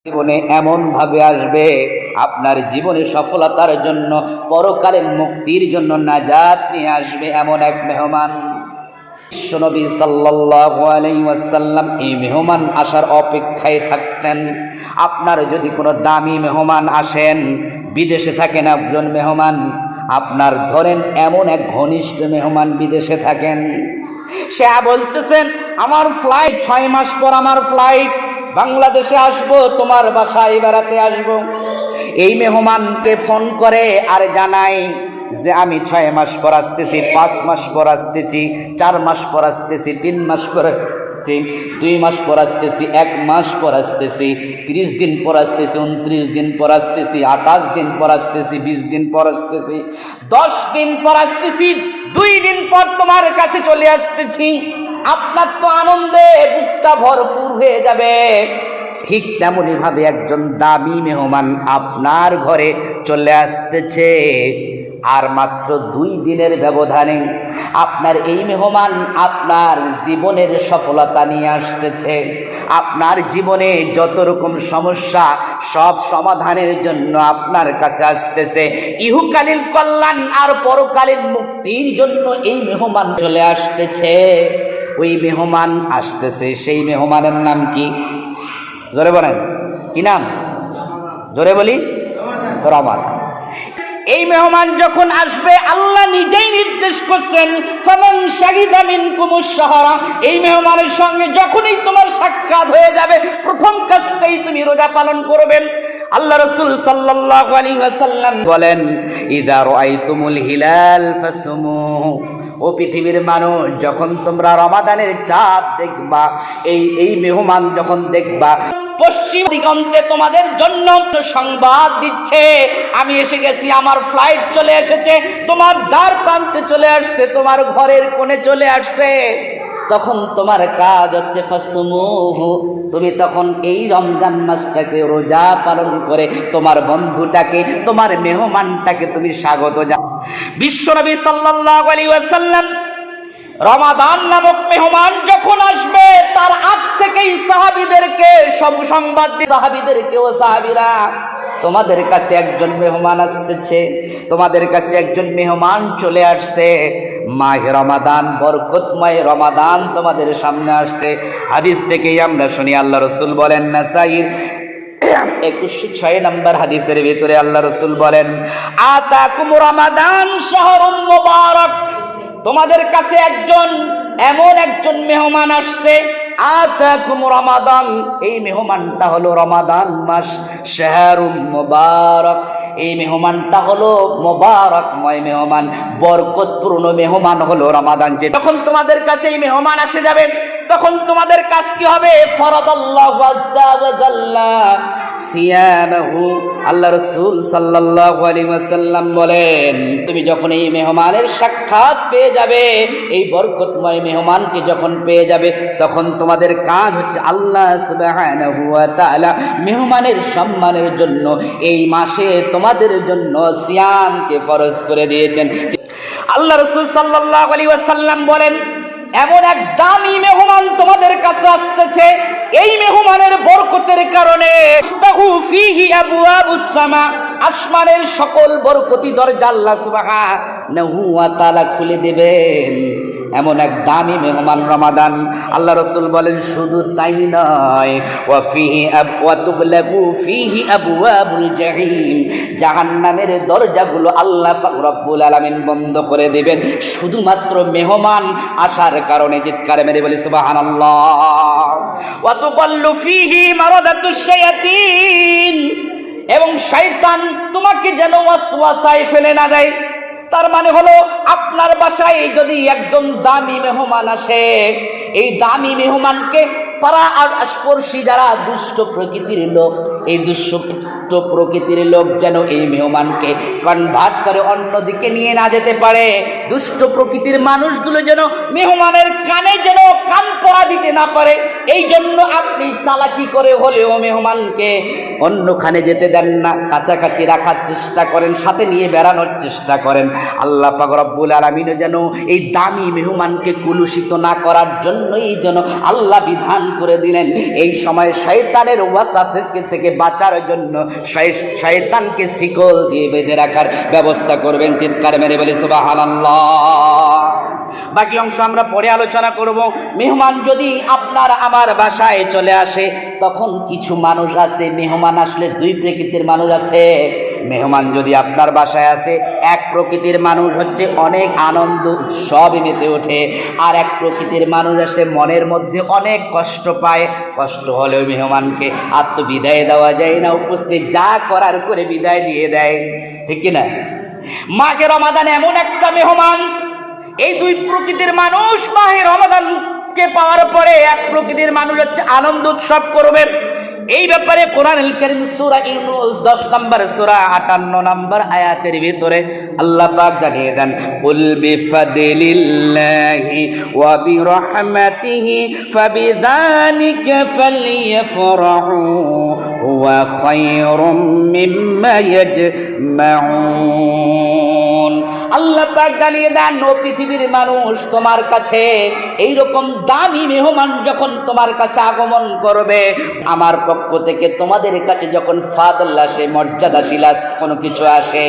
জীবনে এমন ভাবে আসবে, আপনার জীবনে সফলতার জন্য, পরকালের মুক্তির জন্য নাজাত নিয়ে আসবে এমন এক মেহমান। বিশ্বনবী সাল্লাল্লাহু আলাইহি ওয়াসাল্লাম এই মেহমান আসার অপেক্ষায় থাকতেন। আপনার যদি কোনো দামি মেহমান আসেন, বিদেশে থাকেন একজন মেহমান, আপনার ধরেন এমন এক ঘনিষ্ঠ মেহমান বিদেশে থাকেন, সে বলতেছেন আমার ফ্লাইট 6 মাস পর, আমার ফ্লাইট, বাংলাদেশে আসবো, তোমার বাসায় বেড়াতে আসবো। এই মেহমানকে ফোন করে আর জানাই যে আমি 6 মাস পর আসতেছি, 5 মাস পর আসতেছি, 4 মাস পর আসতেছি, 3 মাস পর আসতেছি, 2 মাস পর আসতেছি, 1 মাস পর আসতেছি, 30 দিন পর আসতেছি, 29 দিন পর আসতেছি, 28 দিন পর আসতেছি, 20 দিন পর আসতেছি, 10 দিন পর আসতেছি, 2 দিন পর তোমার কাছে চলে আসতেছি। আপনার তো আনন্দে বুকটা ভরপুর হয়ে যাবে। ঠিক তেমনি ভাবে একজন দামি মেহমান আপনার ঘরে চলে আসতেছে, আর মাত্র 2 দিনের ব্যবধানে আপনার এই মেহমান আপনার জীবনের সফলতা নিয়ে আসতেছে। আপনার জীবনে যত রকম সমস্যা সব সমাধানের জন্য আপনার কাছে আসতেছে। ইহকালীন কল্যাণ আর পরকালীন মুক্তির জন্য এই মেহমান চলে আসতেছে। ওই মেহমান আসতেছে, সেই মেহমানের নাম কি? জোরে বলেন, কি নাম? জোরে বলি, রমাদান। এই মেহমান যখন আসবে, আল্লাহ নিজেই নির্দেশ করছেন ফামান শাহিদা মিনকুমুশ শাহরা। এই মেহমানের সঙ্গে যখনই তোমার সাক্ষাৎ হয়ে যাবে, প্রথম কাজটাই তুমি রোজা পালন করবেন। আল্লাহ রাসূল সাল্লাল্লাহু আলাইহি ওয়াসাল্লাম বলেন ইযা রাআইতুমুল হিলাল ফাসুমুহু। ও পৃথিবীর মানুষ, যখন তোমরা রমাদানের চাঁদ দেখবা, এই মেহমান যখন দেখবা, পশ্চিম দিগন্তে তোমাদের জন্য সংবাদ দিচ্ছে আমি এসে গেছি, আমার ফ্লাইট চলে এসেছে, তোমার দ্বার প্রান্তে চলে আসছে, তোমার ঘরের কোণে চলে আসছে। তখন তোমার কাজ হচ্ছে ফাসুমুহু, তুমি তখন এই রমজান মাসটাকে রোজা পালন করে তোমার বন্ধুটাকে, তোমার মেহমানটাকে তুমি স্বাগত জানাও। বিশ্বনবী সাল্লাল্লাহু আলাইহি ওয়াসাল্লাম রমাদান নামক মেহমান যখন আসবে, তার আগ থেকেই সাহাবীদেরকে সব সংবাদ দিয়ে, সাহাবীদেরকে, ও সাহাবীরা, তোমাদের কাছে একজন মেহমান আসতেছে, তোমাদের কাছে একজন মেহমান চলে আসছে। মাহে রমাদান, বরকতময় রমাদান তোমাদের সামনে আসছে। হাদিস থেকেই আমরা শুনি, আল্লাহ রাসূল বলেন, নাসাঈর 2106 নম্বর হাদিসের ভিতরে আল্লাহ রাসূল বলেন আতাকুম রমাদান শাহরুম মুবারাক। তোমাদের কাছে এমন একজন মেহমান আসছে, আতাকুম রমাদান, এই মেহমানটা হলো রমাদান মাস, শাহরুম মুবারাক, এই মেহমানটা হলো মোবারকময় মেহমান, বরকতপূর্ণ মেহমান হলো রমাদান। যে তখন তোমাদের কাছে এই মেহমান আসে যাবে, তখন তোমাদের কাজ কি হবে? ফরাদাল্লাহু আযজা ওয়া জাল্লা সিয়ামাহু। আল্লাহ রাসূল সাল্লাল্লাহু আলাইহি ওয়াসাল্লাম বলেন, তুমি যখন এই মেহমানের সাক্ষাৎ পেয়ে যাবে, এই বরকতময় মেহমানকে যখন পেয়ে যাবে, তখন তোমাদের কাজ হচ্ছে আল্লাহ সুবহানাহু ওয়া তাআলা মেহমানের সম্মানের জন্য এই মাসে তোমাদের জন্য সিয়ামকে ফরজ করে দিয়েছেন। আল্লাহ রাসূল সাল্লাল্লাহু আলাইহি ওয়াসাল্লাম বলেন, এমন এক দামি মেহমান তোমাদের কাছে আসতেছে, এই মেহমানের বরকতের কারণে ফিহি আবওয়াবুস সামা, আসমানের সকল বরকতি দরজা আল্লাহ সুবহানাহু ওয়া তাআলা খুলে দেবেন। এমন এক দামি মেহমান রমাদান। আল্লাহ রাসূল বলেন, শুধু তাই নয়, ওয়া ফিহি ওয়া তুগলাবু ফিহি আবওয়াবুল জাহিম, জাহান্নামের দরজাগুলো আল্লাহ পাক রব্বুল আলামিন বন্ধ করে দিবেন শুধুমাত্র মেহমান আসার কারণে। চিৎকারে মেরে বলি সুবহানাল্লাহ। ওয়া তুকাল্লু ফিহি মারাদাতুশ শায়াতিন, এবং শয়তান তোমাকে যেন ওয়াসওয়াসায় ফেলে না দেয়। তার মানে হলো, আপনার বাসায় যদি একজন দামি মেহমান আসে, এই দামি মেহমানকে পাড়া আর আশপাশি যারা দুষ্ট প্রকৃতির লোক, এই দুষ্ট প্রকৃতির লোক যেন এই মেহমানকে কনভার্ট করে অন্যদিকে নিয়ে না যেতে পারে। দুষ্ট প্রকৃতির মানুষগুলো যেন মেহমানের কানে যেন কান পড়া দিতে না পারে, এই জন্য আপনি চালাকি করে হলেও মেহমানকে অন্যখানে যেতে দেন না, কাছাকাছি রাখার চেষ্টা করেন, সাথে নিয়ে বেড়ানোর চেষ্টা করেন। আল্লাহ পাক রব্বুল আলামিন যেন এই দামি মেহমানকে কুলুষিত না করার জন্যই যেন আল্লাহ বিধান করে দিলেন। এই সময় শয়তানের ওয়াসা থেকে বাঁচার জন্য শয়তানকে শিকল দিয়ে বেঁধে রাখার ব্যবস্থা করবেন। চিৎকার মেরে বলি সুবহানাল্লাহ। বাকি অংশ আমরা পরে আলোচনা করব। মেহমান যদি আপনার আমার বাসায় চলে আসে, তখন কিছু মানুষ আছে, মেহমান আসলে দুই প্রকৃতির মানুষ আছে। মেহমান যদি আপনার বাসায় আসে, এক প্রকৃতির মানুষ হচ্ছে অনেক আনন্দ উৎসবে মেতে ওঠে, আর এক প্রকৃতির মানুষ আসে মনের মধ্যে অনেক কষ্ট পায়। কষ্ট হলেও মেহমানকে আর তো বিদায় দেওয়া যায় না, উপস্থিত যা করার করে বিদায় দিয়ে দেয়, ঠিক কিনা? মাঘে রমাদান এমন একটা মেহমান, এই দুই প্রকৃতির মানুষ মাহে রমাদানকে পাওয়ার পরে এক প্রকৃতির মানুষ হচ্ছে আনন্দ উৎসব করবে। এই ব্যাপারে কোরআনুল কারীম সূরা ইউনূস 10 নম্বর সূরা 58 নম্বর আয়াতের ভিতরে আল্লাহ পাক জানিয়ে দেন, কুল বিফাদিলিল্লাহি ওয়া বিরহমাতিহি ফাবিযালিকা ফালইফরাহু হুয়া খায়রুম মিম্মা ইয়াজমাউন। আল্লাহ পাক জানিয়ে দেন, ও পৃথিবীর মানুষ, তোমার কাছে এইরকম দামি মেহমান যখন তোমার কাছে আগমন করবে, আমার পক্ষ থেকে তোমাদের কাছে যখন ফাদল আসে, মর্যাদাশীল কোনো কিছু আসে,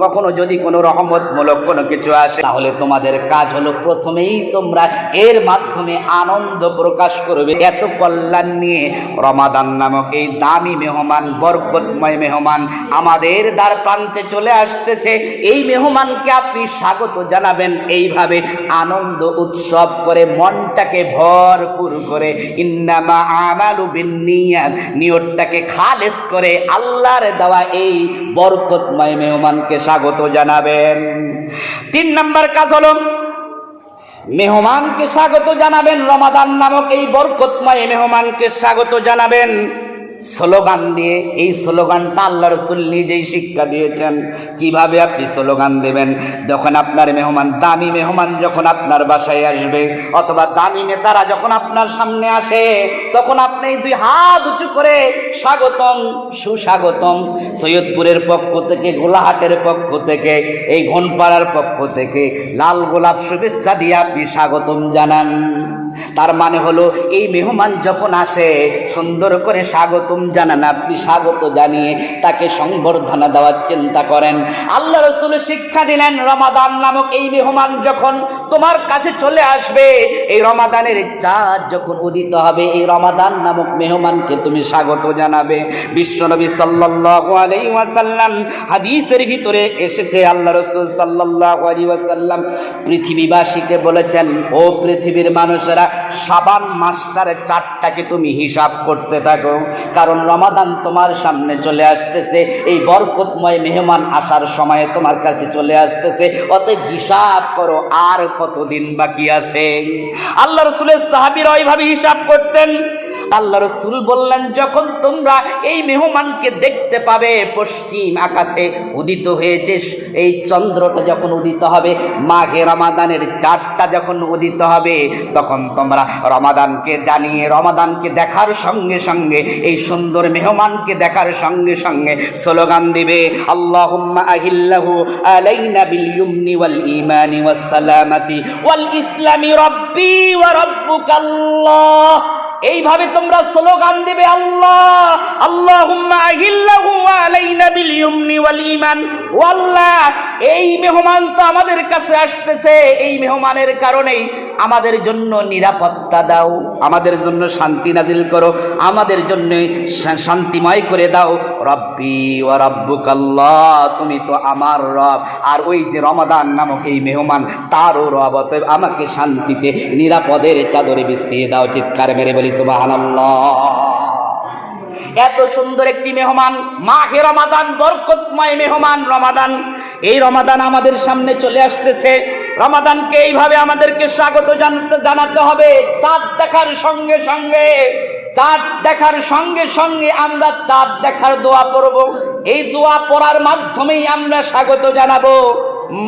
কখনো যদি কোনো রহমতমূলক কোনো কিছু আসে, তাহলে তোমাদের কাজ হলো প্রথমেই তোমরা এর মাধ্যমে আনন্দ প্রকাশ করবে। এত কল্যাণ নিয়ে রমাদান নামক এই দামি মেহমান, বরকতময় মেহমান আমাদের দ্বার প্রান্তে চলে আসতেছে। এই মেহমানকে আপনি স্বাগত জানাবেন এইভাবে আনন্দ উৎসব করে, মনটাকে ভরপুর করে, ইন্নামা আমালু বিন্নিয়াত, নিয়তটাকে খালেস করে আল্লাহর দেওয়া এই বরকতময় মেহমানকে স্বাগত জানাবেন। 3 নম্বর কাজ হলো মেহমানকে স্বাগত জানাবেন, রমাদান নামক এই বরকতময় মেহমানকে স্বাগত জানাবেন স্লোগান দিয়ে। এই স্লোগানটা আল্লাহ রাসূল নিজেই শিক্ষা দিয়েছেন। কিভাবে আপনি স্লোগান দেবেন? যখন আপনার মেহমান, দামি মেহমান যখন আপনার বাসায় আসবে, অথবা দামি নেতারা যখন আপনার সামনে আসে, তখন আপনি 2 হাত উঁচু করে স্বাগতম, সুস্বাগতম, সৈয়দপুরের পক্ষ থেকে, গোলাহাটের পক্ষ থেকে, এই ঘনপাড়ার পক্ষ থেকে লাল গোলাপ শুভেচ্ছা দিয়ে আপনি স্বাগতম জানান। তার মানে হলো এই মেহমান যখন আসে সুন্দর করে স্বাগতম জানান, আপনি স্বাগত জানিয়ে তাকে সংবর্ধনা দেওয়ার চিন্তা করেন। আল্লাহ রাসূল শিক্ষা দিলেন, রমাদান নামক এই মেহমান যখন তোমার কাছে চলে আসবে, এই রমাদানের চাঁদ যখন উদিত হবে, এই রমাদান নামক মেহমানকে তুমি স্বাগত জানাবে। বিশ্বনবী সাল্লাল্লাহু আলাইহি ওয়াসাল্লাম হাদিসের ভিতরে এসেছে, আল্লাহ রাসূল সাল্লাল্লাহু আলাইহি ওয়াসাল্লাম পৃথিবীবাসীকে বলেছেন, ও পৃথিবীর মানুষেরা, শাবান মাসটার 4টাকে তুমি হিসাব করতে থাকো, কারণ রমাদান তোমার সামনে চলে আসতেছে। এই বরকতময় মেহমান আসার সময়ে তোমার কাছে চলে আসতেছে, অতএব হিসাব করো আর কতদিন বাকি আছে। আল্লাহ রাসূলের সাহাবীরা ওইভাবে হিসাব করতেন। আল্লাহ রাসূল বললেন, যখন তোমরা এই মেহমানকে দেখতে পাবে, পশ্চিম আকাশে উদিত হয়েছে, এই চন্দ্রটা যখন উদিত হবে, মাঘে রমাদানের 4টা যখন উদিত হবে, তখন তোমরা রমাদানকে জানিয়ে, রমাদানকে দেখার সঙ্গে সঙ্গে, এই সুন্দর মেহমানকে দেখার সঙ্গে সঙ্গে স্লোগান দিবে, আল্লাহুম্মা আহিল্লাহু আলাইনা বিল ইউমনি ওয়াল ঈমানি ওয়াস সালামাতি ওয়াল ইসলামি রাব্বি ওয়া রাব্বুকাল্লাহ। এইভাবে তোমরা স্লোগান দিবে, আল্লাহ আল্লাহুম্মা আহিল্লাহু আলাইনা বিল ইউমনি ওয়াল ঈমান। ও আল্লাহ, এই মেহমান তো আমাদের কাছে আসতেছে, এই মেহমানের কারণেই আমাদের জন্য নিরাপত্তা দাও, আমাদের জন্য শান্তি নাজিল করো, আমাদের জন্য শান্তিময় করে দাও। রব্বি ওয়া রাব্বুকাল্লাহ, তুমি তো আমার রব, আর ওই যে রমাদান নামক এই মেহমান তারও রব, অতএব আমাকে শান্তিতে নিরাপদের চাদরে বিছিয়ে দাও। চিৎকার মেরে বলি সুবহানাল্লাহ। এত সুন্দর একটি মেহমান, মাহে রমাদান, বরকতময় মেহমান রমাদান। এই রমাদান আমাদের সামনে চলে আসতেছে, রমাদানকে এইভাবে আমাদেরকে স্বাগত জানাতে হবে। চাঁদ দেখার সঙ্গে সঙ্গে, চাঁদ দেখার সঙ্গে সঙ্গে আমরা চাঁদ দেখার দোয়া পড়ব। এই দোয়া পড়ার মাধ্যমেই আমরা স্বাগত জানাবো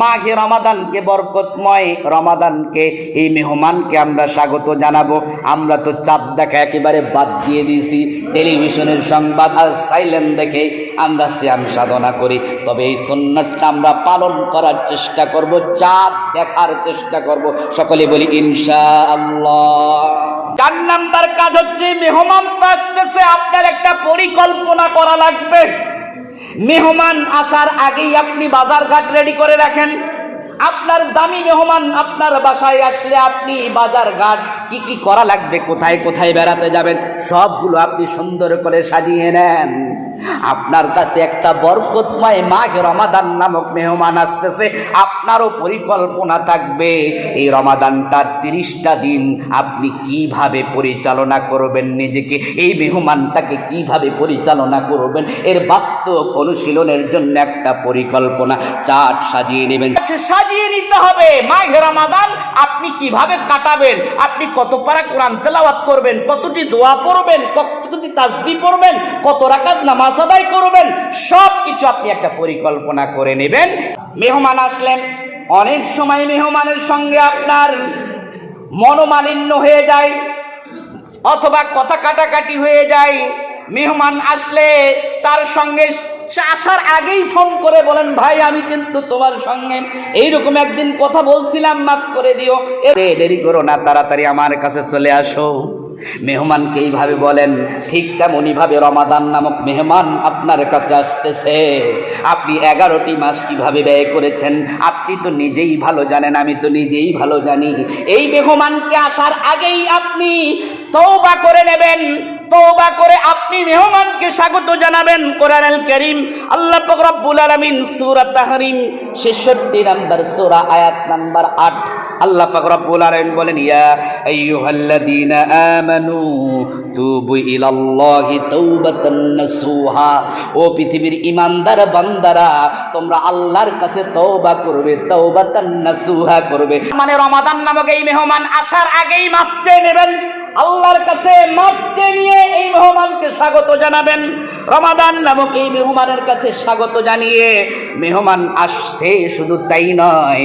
মাঘে রমাদানকে, বরকতময় রমাদানকে, এই মেহমানকে আমরা স্বাগত জানাবো। আমরা তো চাঁদ দেখা একেবারে বাদ দিয়ে দিয়েছি, টেলিভিশনের সংবাদ আর সাইলেন্ট দেখে আমরা সিয়াম সাধনা করি। তবে এই সুন্নাতটা আমরা পালন করার চেষ্টা করব, চাঁদ দেখার চেষ্টা করব। সকলে বলি ইনশাআল্লাহ। 4 নাম্বার কাজ হচ্ছে মেহমান তো আসতেছে, আপনার একটা পরিকল্পনা করা লাগবে। মেহমান আসার আগেই আপনি বাজার ঘাট রেডি করে রাখেন। আপনার দামি মেহমান আপনার বাসায় আসলে আপনি বাজার ঘাট কি কি করা লাগবে, কোথায় কোথায় বেড়াতে যাবেন, সবগুলো আপনি সুন্দর করে সাজিয়ে নেন। আপনার কাছে একটা বরকতময় মাহে রমাদান নামক মেহমান আসতেছে, আপনারও পরিকল্পনা থাকবে এই রমাদানটার 30টা দিন আপনি কিভাবে পরিচালনা করবেন নিজেকে, এই মেহমানটাকে কিভাবে পরিচালনা করবেন, এর বাস্তব অনুশীলনের জন্য একটা পরিকল্পনা চার্ট সাজিয়ে নেবেন। সাজিয়ে নিতে হবে মাহে রমাদান আপনি কিভাবে কাটাবেন, আপনি কত পারা কোরআন তেলাওয়াত করবেন, কতটি দোয়া পড়বেন, কতটি তাসবিহ পড়বেন, কত রাকাত নামাজ আদায় করবেন, সব কিছু আপনি একটা পরিকল্পনা করে নেবেন। মেহমান আসলেন, অনেক সময় মেহমানের সঙ্গে আপনার মনোমালিন্য হয়ে যায় অথবা কথা কাটাকাটি হয়ে যায়। মেহমান আসলে তার সঙ্গে আসার আগেই ফোন করে বলেন, ভাই আমি কিন্তু তোমার সঙ্গে এইরকম একদিন কথা বলছিলাম, মাফ করে দিও, দেরি করো না, তাড়াতাড়ি আমার কাছে চলে আসো। মেহমানকে এইভাবে বলেন। ঠিক তেমনই ভাবে রমাদান নামক মেহমান আপনার কাছে আসতেছে, আপনি 11টি মাস কিভাবে ব্যয় করেছেন আপনি তো নিজেই ভালো জানেন, আমি তো নিজেই ভালো জানি। এই মেহমানকে আসার আগেই আপনি তওবা করে নেবেন, তওবা করে আপনি মেহমানকে স্বাগত জানাবেন। কোরআনুল কারীম আল্লাহ পাক রব্বুল আলামিন সূরা তাহরিম 66 নম্বর সূরা আয়াত নাম্বার 8 আল্লাহ পাক রব্বুল আলামিন বলেন, ইয়া আইয়ুহাল্লাযীনা আমানু তুবু ইলাল্লাহি তাওবাতান নাসুহা, ও পৃথিবীর ঈমানদার বান্দারা তোমরা আল্লাহর কাছে তওবা করবে, তাওবাতান নাসুহা করবে। মানে রমাদান নামক এই মেহমান আসার আগেই মাফ চেয়ে নেবেন, আল্লাহর কাছে মাফ চেয়ে নিয়ে এই মেহমানকে স্বাগত জানাবেন। রমাদান নামক এই মেহমানের কাছে স্বাগত জানিয়ে মেহমান আসছে শুধু তাই নয়,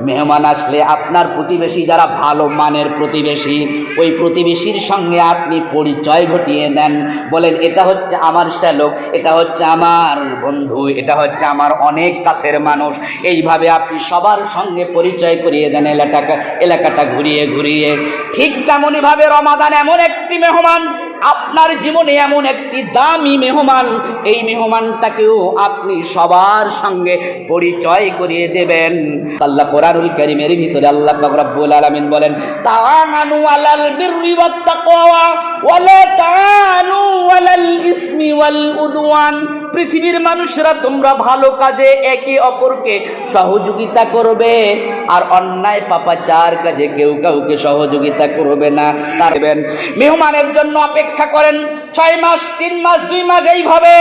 মেহমান আসলে আপনার প্রতিবেশী যারা ভালো মানের প্রতিবেশী, ওই প্রতিবেশীর সঙ্গে আপনি পরিচয় ঘটিয়ে নেন, বলেন এটা হচ্ছে আমার শ্যালক, এটা হচ্ছে আমার বন্ধু, এটা হচ্ছে আমার অনেক কাছের মানুষ। এইভাবে আপনি সবার সঙ্গে পরিচয় করিয়ে দেন এলাকাটা ঘুরিয়ে ঘুরিয়ে। ঠিক তেমনই ভাবে রমাদান এমন একটি মেহমান, আপনার জীবনে এমন একটি দামি মেহমান, এই মেহমানটাকেও আপনি সবার সঙ্গে পরিচয় করিয়ে দেবেন। আল্লাহ কোরআনুল কারীমের ভিতরে আল্লাহ পাক রব্বুল আলামিন বলেন, তাআনু আলাল বিররি ওয়াত তাকওয়া ওয়া লা তাআনু আলাল ইসমি ওয়াল উদওয়ান। পৃথিবীর মানুষরা তোমরা ভালো কাজে একে অপরকে সহযোগিতা করবে, আর অন্যায় পাপাচার কাজে কেউ কাউকে সহযোগিতা করবে না। মেহমানের জন্য অপেক্ষা করেন 6 মাস, 3 মাস, 2 মাস, এইভাবে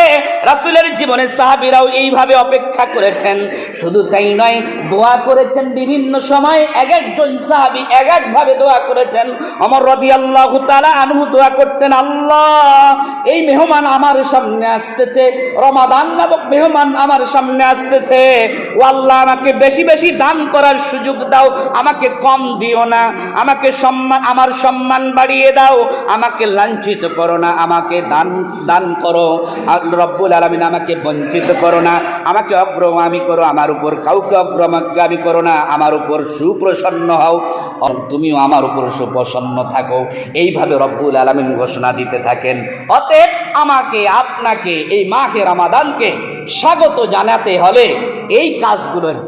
রাসূলের জীবনে সাহাবীরাও এইভাবে অপেক্ষা করেছেন। শুধু তাই নয়, দোয়া করেছেন বিভিন্ন সময়, এক একজন সাহাবী এক একভাবে দোয়া করেছেন। ওমর রাদিয়াল্লাহু তাআলা আনহু দোয়া করতেন, আল্লাহ এই মেহমান আমার সামনে আসতেছে, রমাদান নামক মেহমান আমার সামনে আসতেছে, ও আল্লাহ আমাকে বেশি বেশি দান করার সুযোগ দাও, আমাকে কম দিও না, আমাকে আমার সম্মান বাড়িয়ে দাও, আমাকে লাঞ্ছিত করো না, আমাকে দান করো। রব্বুল আলামিন আমাকে বঞ্চিত করো না, আমাকে অগ্রগামী করো, আমার উপর কাউকে অগ্রগামী করো না, আমার উপর সুপ্রসন্ন হও, তুমিও আমার উপর সুপ্রসন্ন থাকো। এইভাবে রব্বুল আলামিন ঘোষণা দিতে থাকেন। অতএব আমাকে আপনাকে এই মাহে রমাদানকে স্বাগত জানাতে হলে এই কাজগুলোর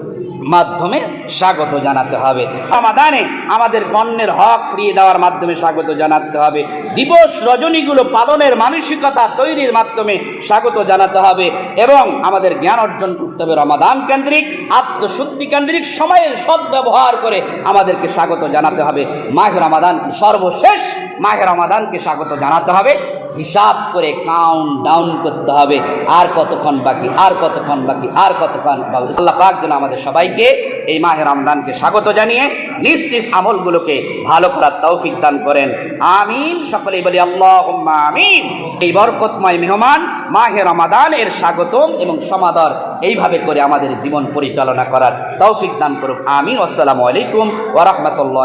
মাধ্যমে স্বাগত জানাতে হবে। রমাদানে আমাদের অন্যের হক ফিরিয়ে দেওয়ার মাধ্যমে স্বাগত জানাতে হবে। দিবস রজনীগুলো পালনের মানসিকতা তৈরির মাধ্যমে স্বাগত জানাতে হবে এবং আমাদের জ্ঞান অর্জন করতে হবে। রমাদান কেন্দ্রিক, আত্মশুদ্ধি কেন্দ্রিক সময়ের সদ্ব্যবহার করে আমাদেরকে স্বাগত জানাতে হবে। মাহে রমাদান সর্বশেষ মাহে রমাদানকে স্বাগত জানাতে হবে। হিসাব করে কাউন্ট ডাউন করতে হবে, আর কতক্ষণ বাকি, আর কতক্ষণ বাকি, আর কতক্ষণ বাকি। আল্লাহ পাক যেন আমাদের সবাইকে এই মাহে রমজানকে স্বাগত জানিয়ে নিজ নিজ আমলগুলোকে ভালো করার তৌফিক দান করেন। আমিন। সকলেই বলি আল্লাহুম্মা আমিন। এই বরকতময় মেহমান মাহে রমাদানের স্বাগতম এবং সমাদর এইভাবে করে আমাদের জীবন পরিচালনা করার তৌফিক দান করুক। আমিন। আসসালামু আলাইকুম ওয়া রাহমাতুল্লাহ।